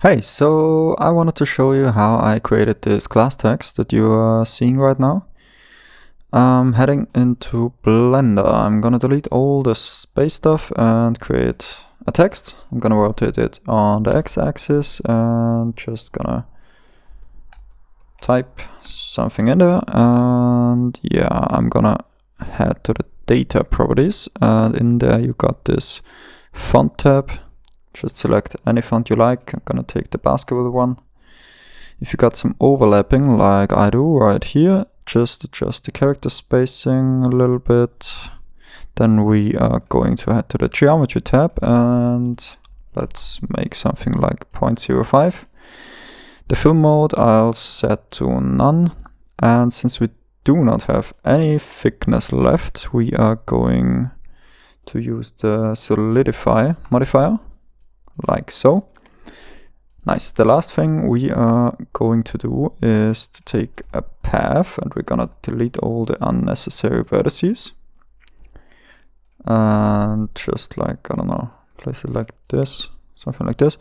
Hey, so I wanted to show you how I created this class text that you are seeing right now. I'm heading into Blender. I'm gonna delete all the space stuff and create a text. I'm gonna rotate it on the x-axis and just gonna type something in there. And yeah, I'm gonna head to the data properties, and in there you got this font tab. Just select any font you like. I'm gonna take the basketball one. If you got some overlapping like I do right here, just adjust the character spacing a little bit. Then we are going to head to the geometry tab and let's make something like 0.05. The fill mode I'll set to none, and since we do not have any thickness left, we are going to use the solidify modifier, like so. Nice. The last thing we are going to do is to take a path, and we're gonna delete all the unnecessary vertices. And just like, I don't know, place it like this, something like this.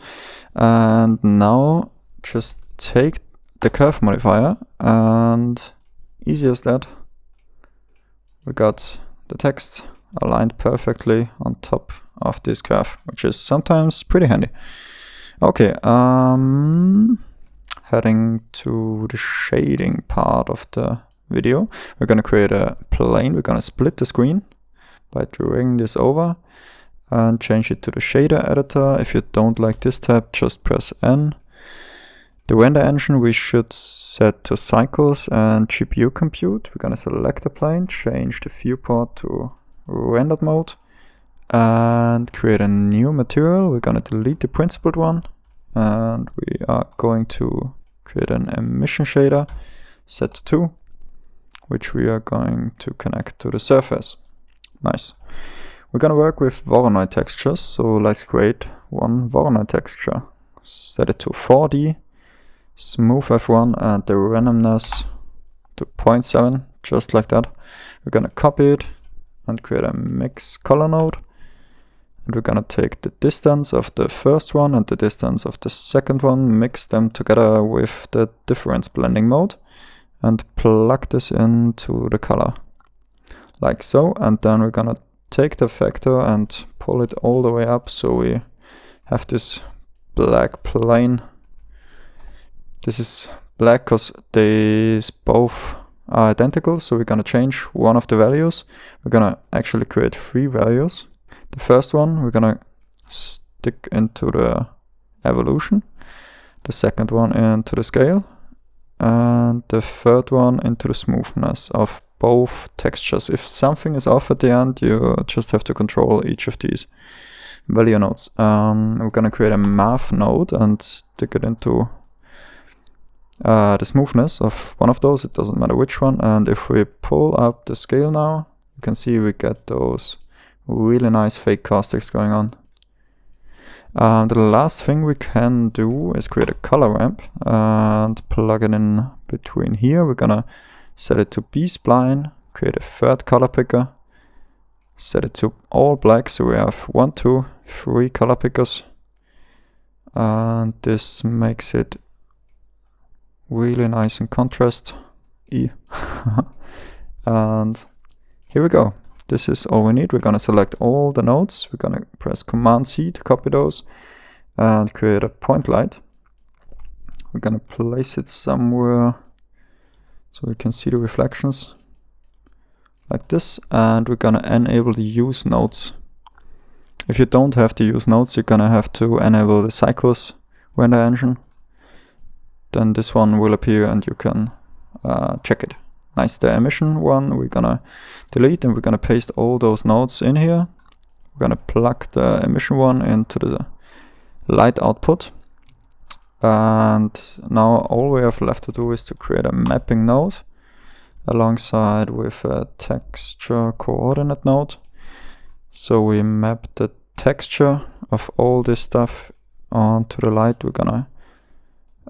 And now just take the curve modifier, and easy as that, we got the text aligned perfectly on top of this curve, which is sometimes pretty handy. Okay, heading to the shading part of the video. We're gonna create a plane. We're gonna split the screen by dragging this over and change it to the shader editor. If you don't like this tab, just press N. The render engine we should set to cycles and GPU compute. We're gonna select the plane, change the viewport to rendered mode, and create a new material. We're gonna delete the principled one, and we are going to create an emission shader set to 2, which we are going to connect to the surface. Nice. We're gonna work with Voronoi textures, so let's create one Voronoi texture. Set it to 4D, smooth F1, and the randomness to 0.7, just like that. We're gonna copy it and create a mix color node. And we're gonna take the distance of the first one and the distance of the second one, mix them together with the difference blending mode, and plug this into the color, like so. And then we're gonna take the vector and pull it all the way up, so we have this black plane. This is black because these both are identical, so we're gonna change one of the values. We're gonna actually create 3 values. The first one we're gonna stick into the evolution, the second one into the scale, and the third one into the smoothness of both textures. If something is off at the end, you just have to control each of these value nodes. We're gonna create a math node and stick it into the smoothness of one of those, it doesn't matter which one. And if we pull up the scale now, you can see we get those really nice fake caustics going on. The last thing we can do is create a color ramp and plug it in between here. We're gonna set it to B-spline, create a third color picker, set it to all black, so we have 1, 2, 3 color pickers, and this makes it really nice in contrast. And here we go. This is all we need. We're gonna select all the nodes. We're gonna press Command C to copy those and create a point light. We're gonna place it somewhere so we can see the reflections like this, and we're gonna enable the use nodes. If you don't have to use nodes, you're gonna have to enable the cycles render engine. Then this one will appear and you can check it. Nice. The emission one we're gonna delete, and we're gonna paste all those nodes in here. We're gonna plug the emission one into the light output. And now all we have left to do is to create a mapping node alongside with a texture coordinate node. So we map the texture of all this stuff onto the light. We're gonna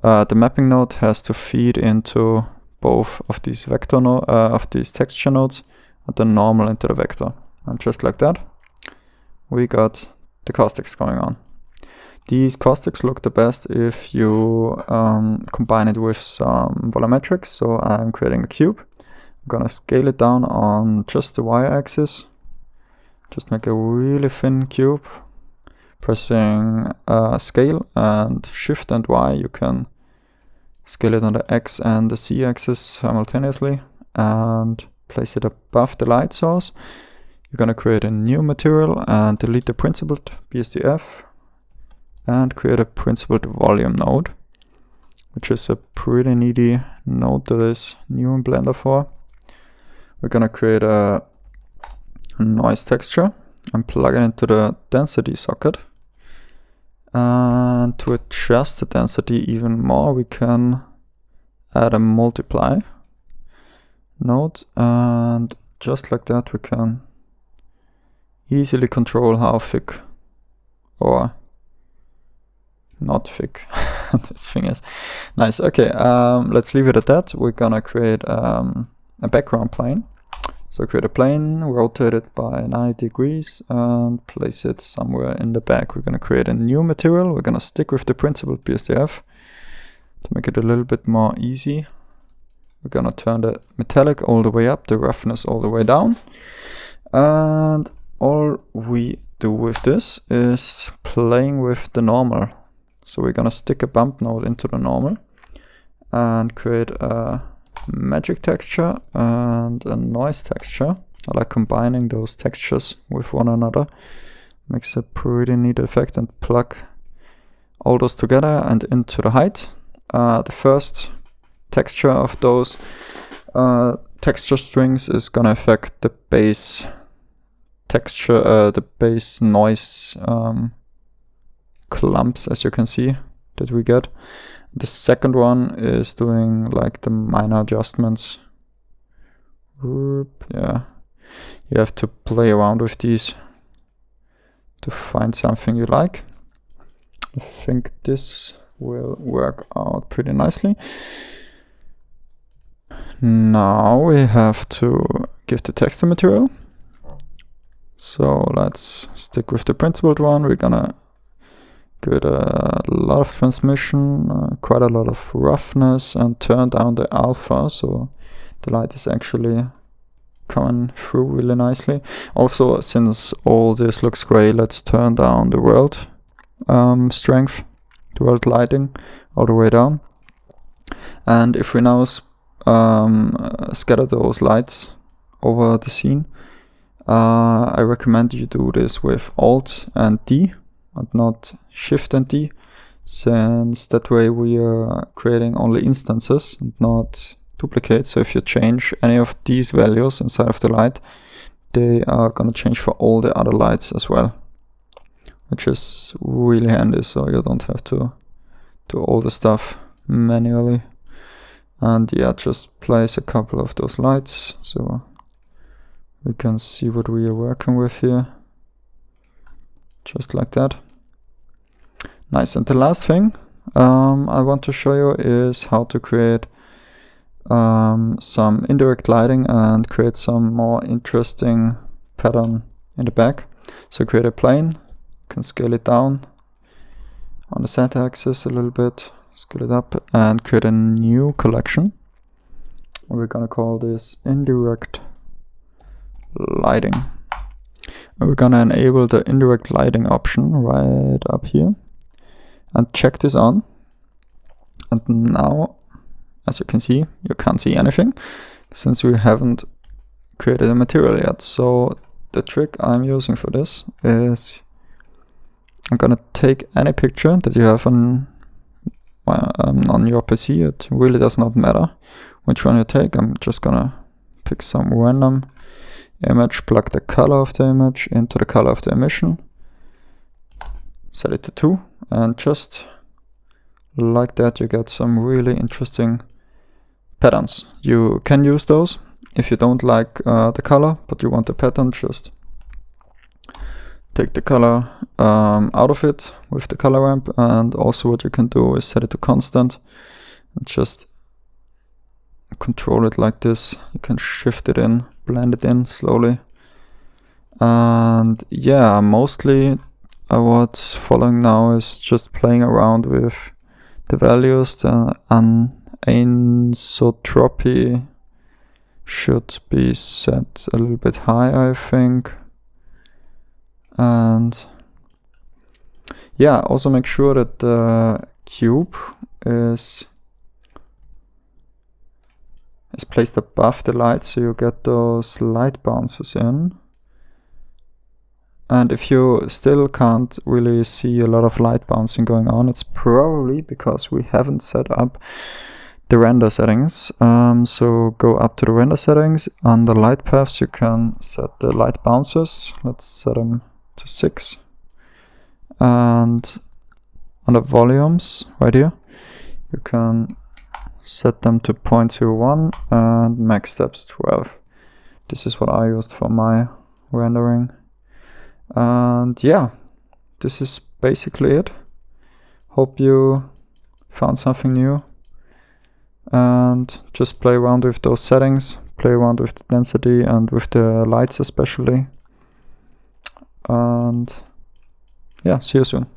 the mapping node has to feed into both of these of these texture nodes, and then normal into the vector. And just like that, we got the caustics going on. These caustics look the best if you combine it with some volumetrics. So I'm creating a cube. I'm gonna scale it down on just the y-axis. Just make a really thin cube. Pressing scale and shift and y, you can scale it on the x and the z-axis simultaneously and place it above the light source. You're gonna create a new material and delete the principled BSDF and create a principled volume node, which is a pretty needy node that is new in Blender 4. We're gonna create a noise texture and plug it into the density socket. And to adjust the density even more, we can add a multiply node, and just like that we can easily control how thick or not thick this thing is. Nice. Okay, let's leave it at that. We're gonna create a background plane. So create a plane, rotate it by 90 degrees and place it somewhere in the back. We're gonna create a new material. We're gonna stick with the principled BSDF to make it a little bit more easy. We're gonna turn the metallic all the way up, the roughness all the way down. And all we do with this is playing with the normal. So we're gonna stick a bump node into the normal and create a magic texture and a noise texture. I like combining those textures with one another. Makes a pretty neat effect, and plug all those together and into the height. The first texture of those texture strings is gonna affect the base texture, the base noise clumps, as you can see, that we get. The second one is doing like the minor adjustments. Yeah, you have to play around with these to find something you like. I think this will work out pretty nicely. Now we have to give the texture material. So let's stick with the principled one. We're gonna give it a lot of transmission, quite a lot of roughness, and turn down the alpha so the light is actually coming through really nicely. Also, since all this looks gray, let's turn down the world strength, the world lighting, all the way down. And if we now scatter those lights over the scene, I recommend you do this with Alt and D and not Shift and D, since that way we are creating only instances and not duplicates. So if you change any of these values inside of the light, they are gonna change for all the other lights as well, which is really handy, so you don't have to do all the stuff manually. And yeah, just place a couple of those lights so we can see what we are working with here, just like that. Nice. And the last thing I want to show you is how to create some indirect lighting and create some more interesting pattern in the back. So create a plane, you can scale it down on the z-axis a little bit, scale it up, and create a new collection. We're gonna call this indirect lighting. And we're gonna enable the indirect lighting option right up here and check this on. And now, as you can see, you can't see anything since we haven't created a material yet. So the trick I'm using for this is I'm gonna take any picture that you have on your PC. It really does not matter which one you take. I'm just gonna pick some random image, plug the color of the image into the color of the emission, set it to 2, and just like that you get some really interesting patterns. You can use those if you don't like the color but you want the pattern. Just take the color out of it with the color ramp, and also what you can do is set it to constant and just control it like this. You can shift it in, blend it in slowly, and yeah, mostly what's following now is just playing around with the values. The anisotropy should be set a little bit high, I think. And yeah, also make sure that the cube is placed above the light, so you get those light bounces in. And if you still can't really see a lot of light bouncing going on, it's probably because we haven't set up the render settings. So go up to the render settings. On the light paths you can set the light bounces. Let's set them to 6. And on the volumes right here, you can set them to 0.01 and max steps 12. This is what I used for my rendering. And yeah, this is basically it. Hope you found something new, and just play around with those settings, play around with the density and with the lights especially. And yeah, see you soon.